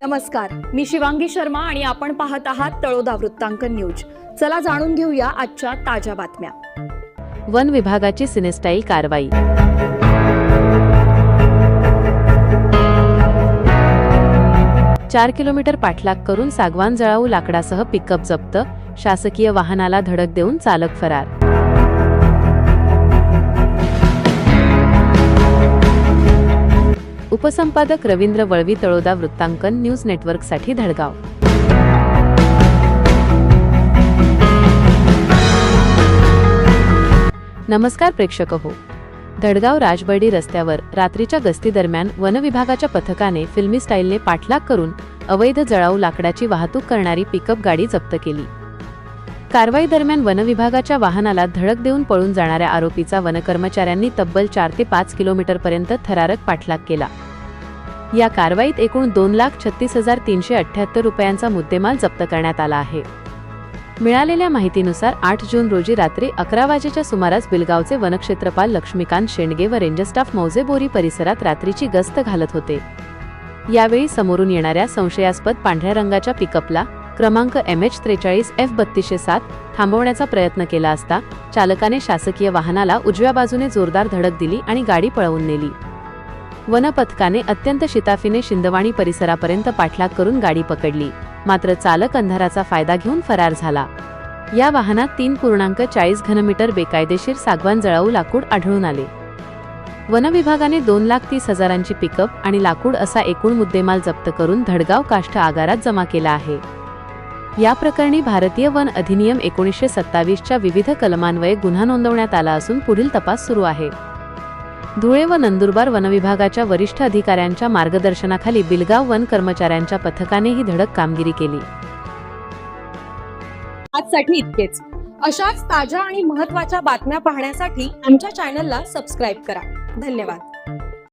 नमस्कार, मी शिवांगी शर्मा आणि आपण पाहत आहात तळोदा वृत्तांकन न्यूज। चला जाणून घेऊया आजच्या ताज्या बातम्या। वन विभागाची सिनेस्टाईल कारवाई। 4 किलोमीटर पाठलाग करून सागवान जळाऊ लाकडासह पिकअप जप्त, शासकीय वाहनाला धडक देऊन चालक फरार। उपसंपादक रवींद्र वळवी, तळोदा वृत्तांकन न्यूज नेटवर्कसाठी धडगाव। नमस्कार प्रेक्षक हो, धडगाव राजबर्डी रस्त्यावर रात्रीच्या गस्ती दरम्यान वन विभागाच्या पथकाने फिल्मी स्टाईलने पाठलाग करून अवैध जळाऊ लाकडाची वाहतूक करणारी पिकअप गाडी जप्त केली। कारवाई दरम्यान वन विभागाच्या वाहनाला धडक देऊन पळून जाणाऱ्या आरोपीचा वनकर्मचाऱ्यांनी तब्बल 4 ते 5 किलोमीटरपर्यंत थरारक पाठलाग केला। या कारवाईत एकूण 2,36,378 रुपयांचा मुद्देमाल जप्त करण्यात आला आहे। मिळालेल्या माहितीनुसार 8 जून रोजी रात्री 11 वाजेच्या सुमारास बिलगावचे वनक्षेत्रपाल लक्ष्मीकांत शेंडगे व रेंजर स्टाफ मौजे बोरी परिसरात रात्रीची गस्त घालत होते। यावेळी समोरून येणाऱ्या संशयास्पद पांढऱ्या रंगाच्या पिकअपला क्रमांक MH43F3207 थांबवण्याचा प्रयत्न केला असता चालकाने शासकीय वाहनाला उजव्या बाजूने जोरदार धडक दिली आणि गाडी पळवून नेली। वनपथकाने अत्यंत शिताफीने शिंदवाणी परिसरापर्यंत पाठलाग करून गाडी पकडली, मात्र चालक अंधाराचा फायदा घेऊन फरार झाला। या वाहनात 3.40 घनमीटर बेकायदेशीर सागवान जळाऊ लाकूड आढळून आले। वन विभागाने 2,30,000ची पिकअप आणि लाकूड असा एकूण मुद्देमाल जप्त करून धडगाव काष्ठ आगारात जमा केला आहे। या प्रकरणी भारतीय वन अधिनियम 1927च्या विविध कलमान्वये गुन्हा नोंदवण्यात आला असून पुढील तपास सुरू आहे। धुळे व नंदुरबार वनविभागाच्या वरिष्ठ अधिकाऱ्यांच्या मार्गदर्शनाखाली बिलगाव वन कर्मचाऱ्यांच्या पथकाने ही धडक कामगिरी केली। आजसाठी इतकेच। अशाच ताज्या आणि महत्त्वाच्या बातम्या पाहण्यासाठी आमच्या चॅनलला सबस्क्राइब करा। धन्यवाद।